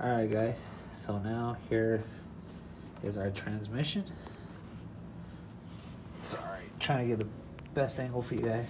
Alright guys, so now here is our transmission. Sorry, trying to get the best angle for you guys.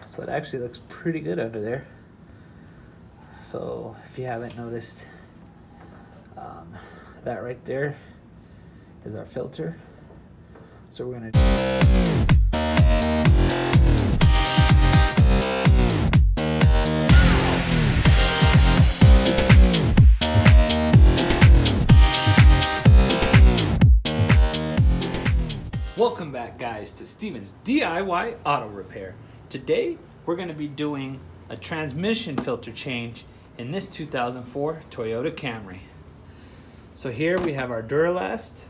So it actually looks pretty good under there. So if you haven't noticed, that right there is our filter. So we're gonna Welcome back guys to Steven's DIY Auto Repair. Today we're going to be doing a transmission filter change in this 2004 Toyota Camry. So here we have our Duralast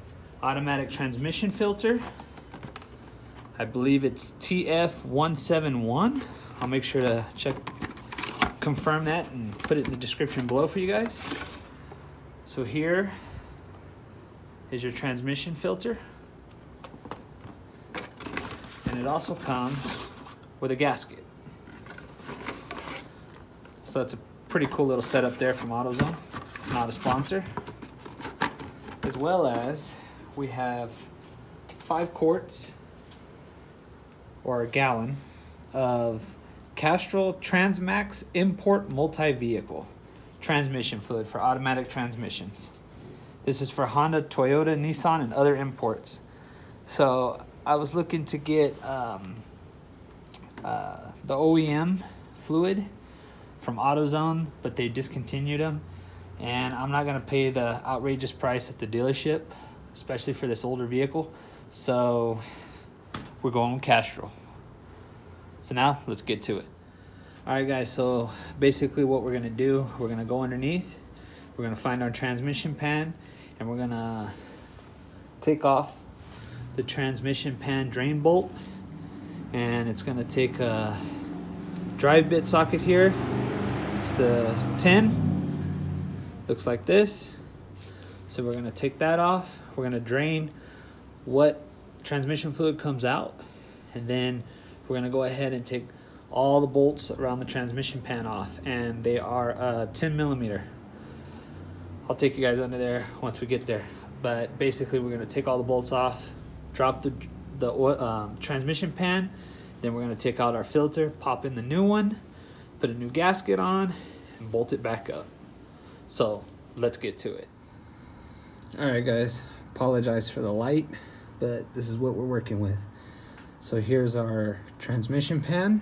automatic transmission filter. I believe it's TF171. I'll make sure to confirm that and put it in the description below for you guys. So here is your transmission filter. And it also comes with a gasket. So that's a pretty cool little setup there from AutoZone, not a sponsor. As well as we have 5 quarts or a gallon of Castrol Transmax Import Multi-Vehicle transmission fluid for automatic transmissions. This is for Honda, Toyota, Nissan, and other imports. So I was looking to get the OEM fluid from AutoZone, but they discontinued them, and I'm not going to pay the outrageous price at the dealership, especially for this older vehicle, so we're going with Castrol. So now let's get to it. Alright guys, so basically what we're going to do, we're going to go underneath, we're going to find our transmission pan, and we're going to take off the transmission pan drain bolt, and it's going to take a drive bit socket here. It's the 10, looks like this. So we're going to take that off, we're going to drain what transmission fluid comes out, and then we're going to go ahead and take all the bolts around the transmission pan off, and they are 10 millimeter. I'll take you guys under there once we get there, but basically we're going to take all the bolts off, drop the transmission pan, then we're going to take out our filter, pop in the new one, put a new gasket on, and bolt it back up. So let's get to it. Alright guys, apologize for the light, but this is what we're working with. So here's our transmission pan,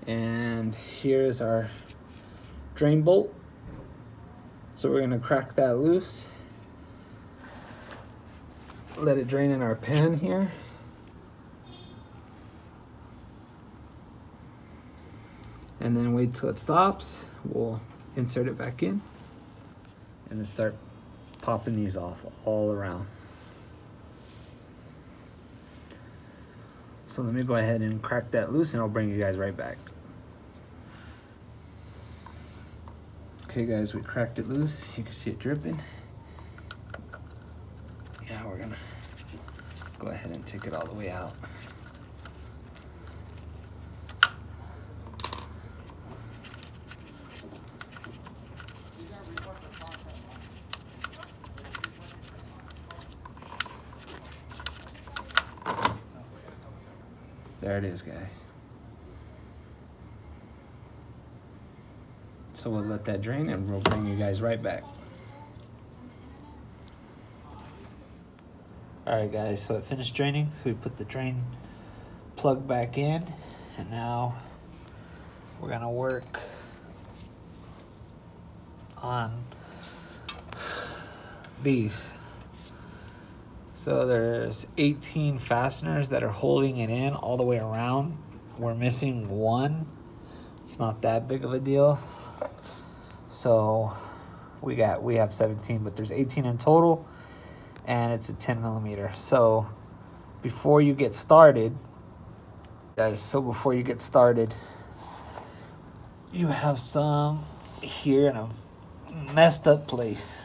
and here's our drain bolt. So we're going to crack that loose, let it drain in our pan here. And then wait till it stops. We'll insert it back in and then start popping these off all around. So let me go ahead and crack that loose and I'll bring you guys right back. Okay guys, we cracked it loose. You can see it dripping. Yeah, we're gonna go ahead and take it all the way out. There it is, guys. So we'll let that drain and we'll bring you guys right back. Alright guys, so it finished draining, so we put the drain plug back in, and now we're gonna work on these. So there's 18 fasteners that are holding it in all the way around. We're missing one. It's not that big of a deal. So we have 17, but there's 18 in total, and it's a 10 millimeter. So before you get started, guys, you have some here in a messed up place.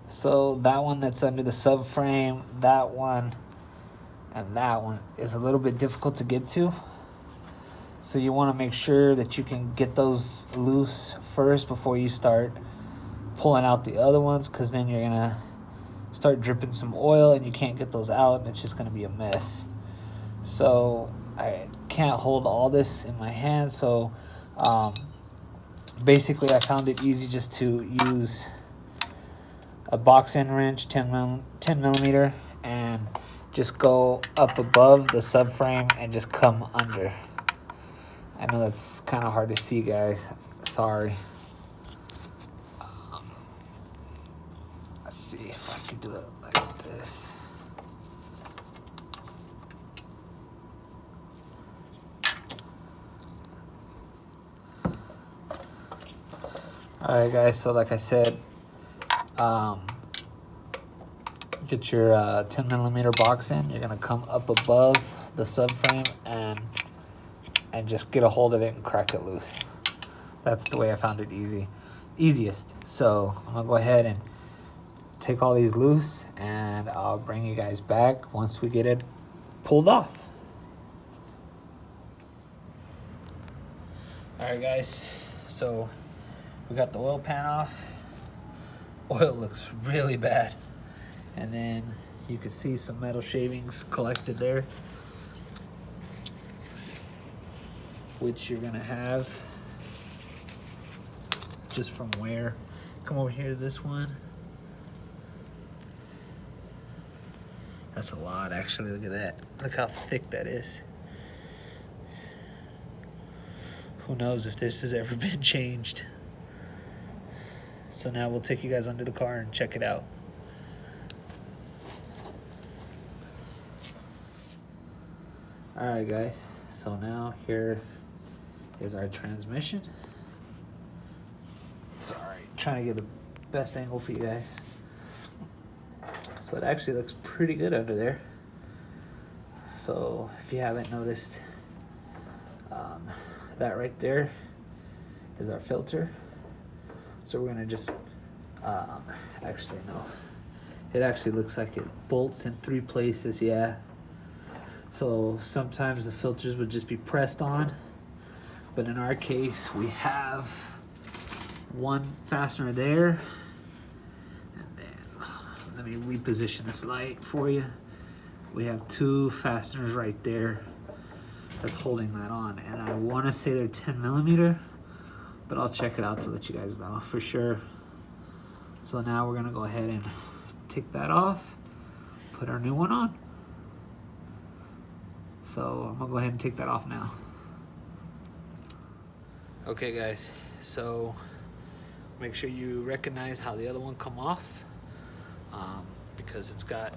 So that one that's under the subframe, that one, and that one is a little bit difficult to get to. So you want to make sure that you can get those loose first before you start pulling out the other ones, because then you're going to start dripping some oil and you can't get those out, and it's just going to be a mess. So I can't hold all this in my hand, so basically I found it easy just to use a box end wrench, 10 millimeter, and just go up above the subframe and just come under. I know that's kind of hard to see, guys. Sorry. Let's see if I can do it like this. Alright guys, so like I said, get your 10 millimeter box in. You're gonna come up above the subframe and just get a hold of it and crack it loose. That's the way I found it easiest. So I'm gonna go ahead and take all these loose, and I'll bring you guys back once we get it pulled off. Alright guys, so we got the oil pan off. Oil looks really bad. And then you can see some metal shavings collected there, which you're gonna have just from wear. Come over here to this one. That's a lot, actually. Look at that. Look how thick that is. Who knows if this has ever been changed. So now we'll take you guys under the car and check it out. Alright guys, so now here is our transmission. Sorry, trying to get the best angle for you guys. So it actually looks pretty good under there. So if you haven't noticed, that right there is our filter. So we're gonna just, actually no, it actually looks like it bolts in 3 places, yeah. So sometimes the filters would just be pressed on, but in our case we have one fastener there, and then let me reposition this light for you. We have 2 fasteners right there that's holding that on, and I want to say they're 10 millimeter, but I'll check it out to let you guys know for sure. So now we're gonna go ahead and take that off, put our new one on. So I'm gonna go ahead and take that off now. Okay guys, so make sure you recognize how the other one come off, because it's got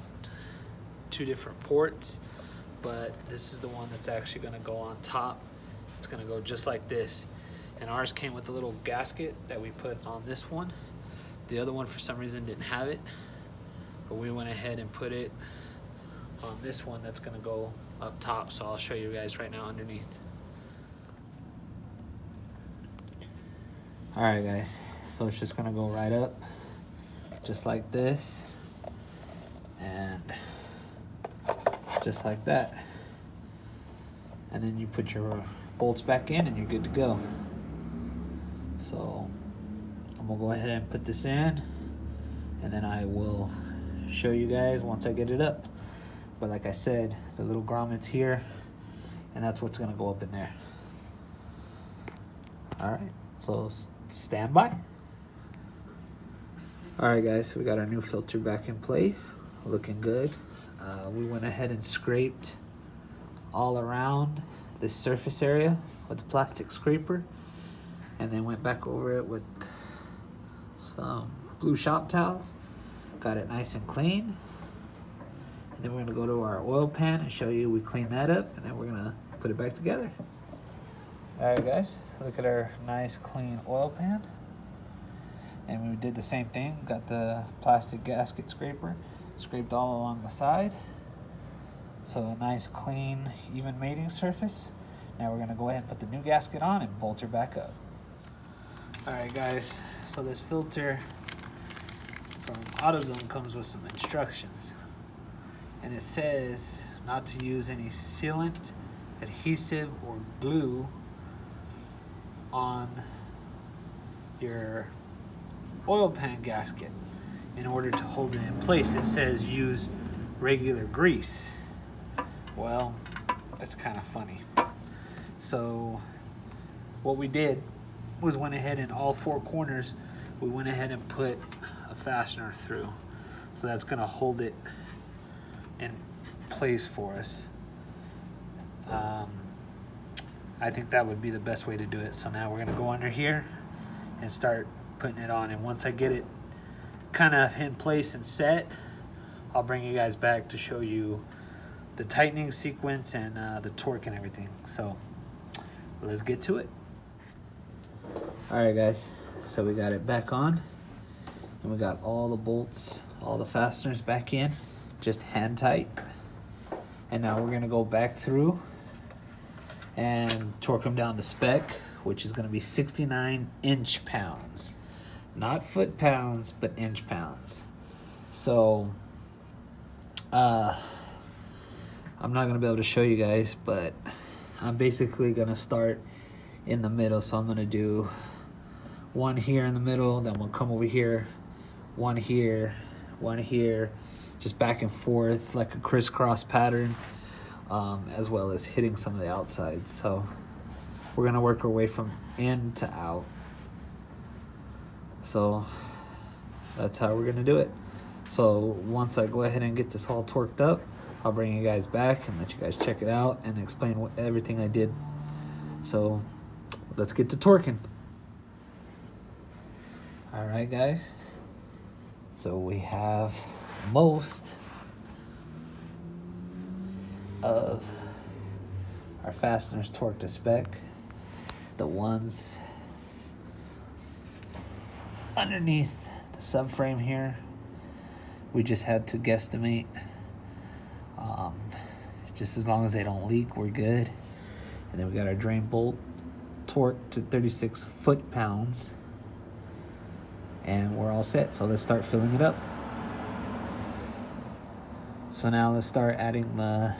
2 different ports, but this is the one that's actually gonna go on top. It's gonna go just like this. And ours came with a little gasket that we put on this one. The other one for some reason didn't have it, but we went ahead and put it on this one that's gonna go up top. So I'll show you guys right now underneath. All right guys, so it's just gonna go right up, just like this, and just like that. And then you put your bolts back in and you're good to go. So I'm gonna go ahead and put this in, and then I will show you guys once I get it up. But like I said, the little grommets here, and that's what's gonna go up in there. All right, so stand by. All right guys, so we got our new filter back in place, looking good. We went ahead and scraped all around this surface area with the plastic scraper, and then went back over it with some blue shop towels. Got it nice and clean. And then we're gonna go to our oil pan and show you we clean that up, and then we're gonna put it back together. All right guys, look at our nice clean oil pan. And we did the same thing, got the plastic gasket scraper, scraped all along the side. So a nice clean, even mating surface. Now we're gonna go ahead and put the new gasket on and bolt her back up. All right guys, so this filter from AutoZone comes with some instructions. And it says not to use any sealant adhesive or glue on your oil pan gasket in order to hold it in place. It says use regular grease. Well, that's kind of funny. So what we did was went ahead in all four corners, we went ahead and put a fastener through. So that's gonna hold it in place for us. I think that would be the best way to do it. So now we're gonna go under here and start putting it on. And once I get it kind of in place and set, I'll bring you guys back to show you the tightening sequence and the torque and everything. So let's get to it. All right, guys, so we got it back on and we got all the bolts, all the fasteners back in, just hand tight. And now we're gonna go back through and torque them down to spec, which is gonna be 69 inch-pounds. Not foot-pounds, but inch-pounds. So, I'm not gonna be able to show you guys, but I'm basically gonna start in the middle. So I'm gonna do one here in the middle, then we'll come over here, one here, just back and forth like a crisscross pattern, as well as hitting some of the outsides. So we're gonna work our way from in to out. So that's how we're gonna do it. So once I go ahead and get this all torqued up, I'll bring you guys back and let you guys check it out and explain everything I did. So let's get to torquing. All right, guys. So we have most of our fasteners torqued to spec. The ones underneath the subframe here, we just had to guesstimate. Just as long as they don't leak, we're good. And then we got our drain bolt torqued to 36 foot-pounds. And we're all set. So let's start filling it up. So now let's start adding the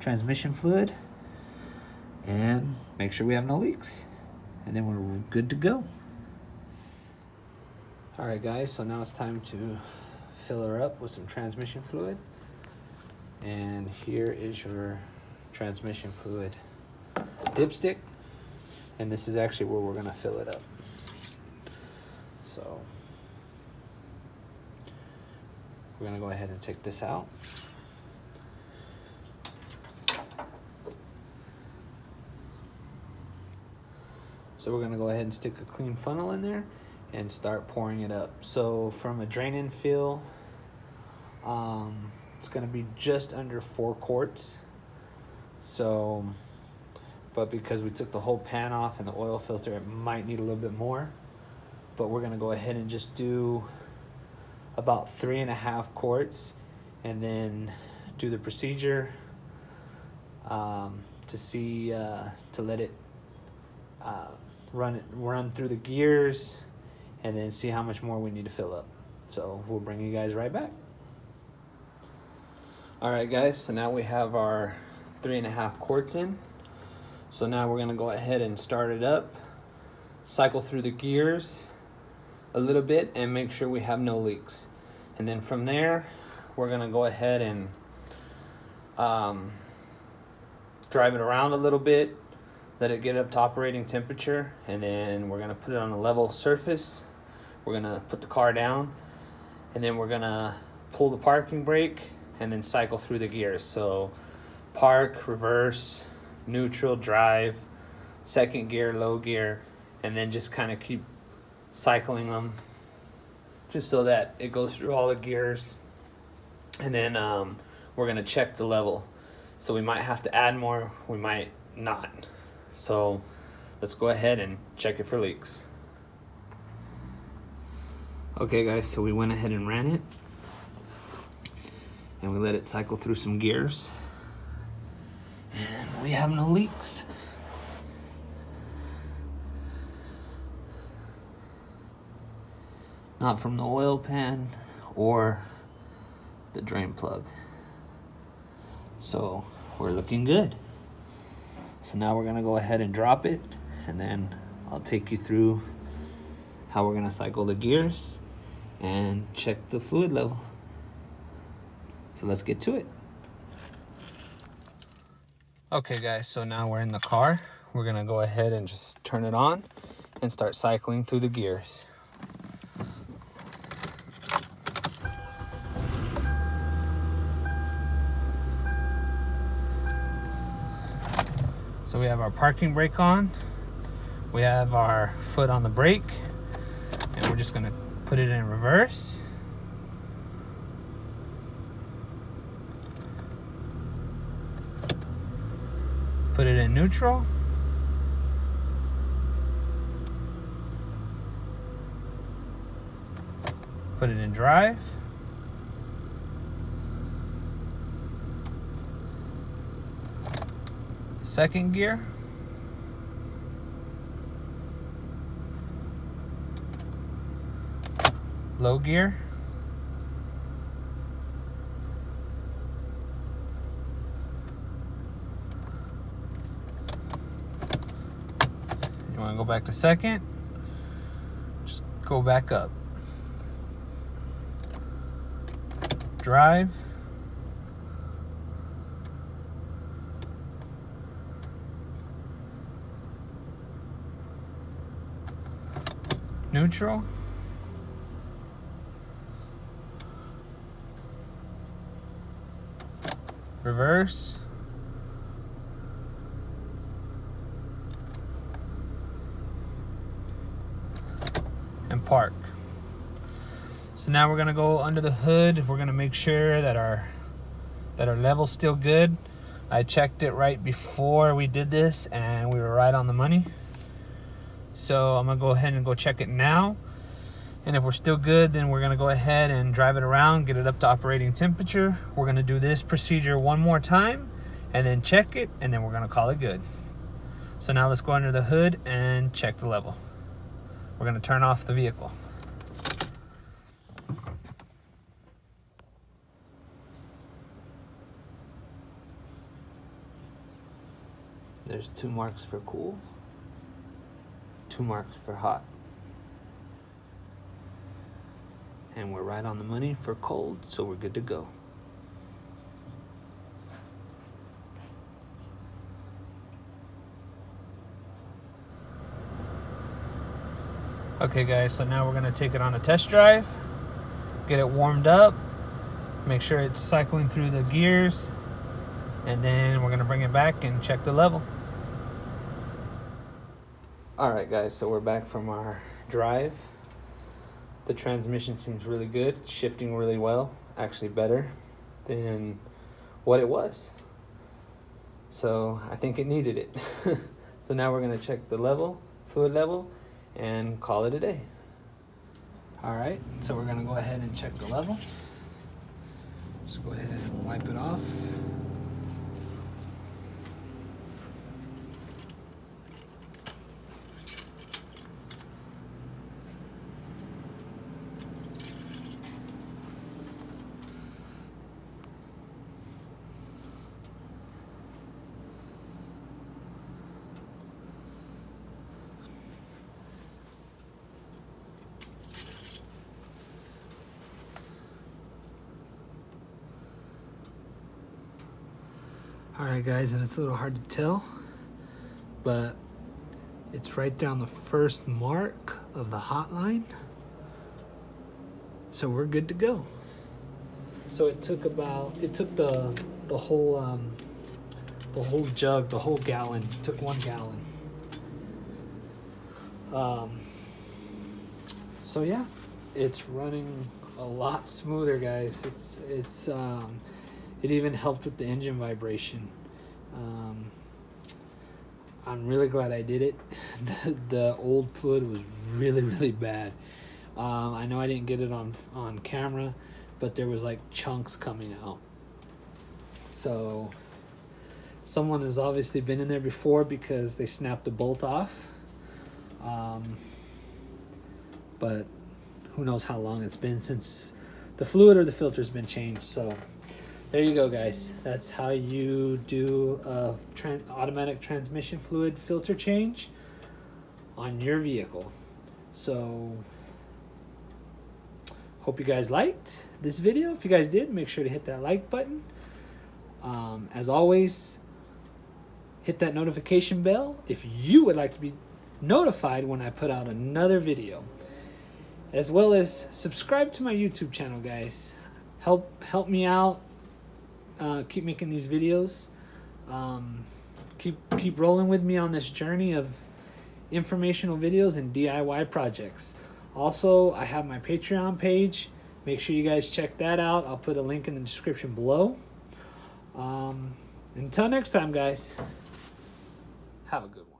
transmission fluid and make sure we have no leaks. And then we're good to go. All right, guys, so now it's time to fill her up with some transmission fluid. And here is your transmission fluid dipstick. And this is actually where we're gonna fill it up. So we're gonna go ahead and take this out. So we're gonna go ahead and stick a clean funnel in there and start pouring it up. So from a drain-in fill, it's gonna be just under 4 quarts. So, but because we took the whole pan off and the oil filter, it might need a little bit more. But we're gonna go ahead and just do about 3.5 quarts and then do the procedure to see, to let it run through the gears and then see how much more we need to fill up. So we'll bring you guys right back. All right, guys, so now we have our 3.5 quarts in. So now we're gonna go ahead and start it up, cycle through the gears a little bit and make sure we have no leaks. And then from there, we're gonna go ahead and drive it around a little bit, let it get up to operating temperature, and then we're gonna put it on a level surface. We're gonna put the car down, and then we're gonna pull the parking brake and then cycle through the gears. So park, reverse, neutral, drive, second gear, low gear, and then just kind of keep cycling them just so that it goes through all the gears. And then we're gonna check the level. So we might have to add more, we might not. So let's go ahead and check it for leaks. Okay, guys, so we went ahead and ran it and we let it cycle through some gears and we have no leaks. Not from the oil pan or the drain plug. So we're looking good. So now we're gonna go ahead and drop it, and then I'll take you through how we're gonna cycle the gears and check the fluid level. So let's get to it. Okay guys, so now we're in the car. We're gonna go ahead and just turn it on and start cycling through the gears. So we have our parking brake on. We have our foot on the brake, and we're just gonna put it in reverse. Put it in neutral. Put it in drive. Second gear. Low gear. You want to go back to second? Just go back up. Drive. Neutral. Reverse. And park. So now we're gonna go under the hood. We're gonna make sure that our level's still good. I checked it right before we did this and we were right on the money. So I'm gonna go ahead and go check it now. And if we're still good, then we're gonna go ahead and drive it around, get it up to operating temperature. We're gonna do this procedure one more time and then check it, and then we're gonna call it good. So now let's go under the hood and check the level. We're gonna turn off the vehicle. There's 2 marks for cool, 2 marks for hot. And we're right on the money for cold, so we're good to go. Okay guys, so now we're gonna take it on a test drive, get it warmed up, make sure it's cycling through the gears, and then we're gonna bring it back and check the level. All right guys, so we're back from our drive. The transmission seems really good, it's shifting really well, actually better than what it was. So I think it needed it. So now we're gonna check the level, fluid level, and call it a day. All right, so we're gonna go ahead and check the level. Just go ahead and wipe it off. All right guys, and it's a little hard to tell, but it's right there on the first mark of the hotline. So we're good to go. So it took the whole jug, the whole gallon. It took 1 gallon. So yeah, it's running a lot smoother, guys. It even helped with the engine vibration. I'm really glad I did it. The old fluid was really, really bad. I know I didn't get it on camera, but there was like chunks coming out. So someone has obviously been in there before because they snapped the bolt off. But who knows how long it's been since the fluid or the filter's been changed. So there you go, guys. That's how you do a automatic transmission fluid filter change on your vehicle. So hope you guys liked this video. If you guys did, make sure to hit that like button. As always, hit that notification bell if you would like to be notified when I put out another video, as well as subscribe to my YouTube channel, guys. Help me out. Keep making these videos. Keep rolling with me on this journey of informational videos and DIY projects. Also, I have my Patreon page. Make sure you guys check that out. I'll put a link in the description below. Until next time, guys, have a good one.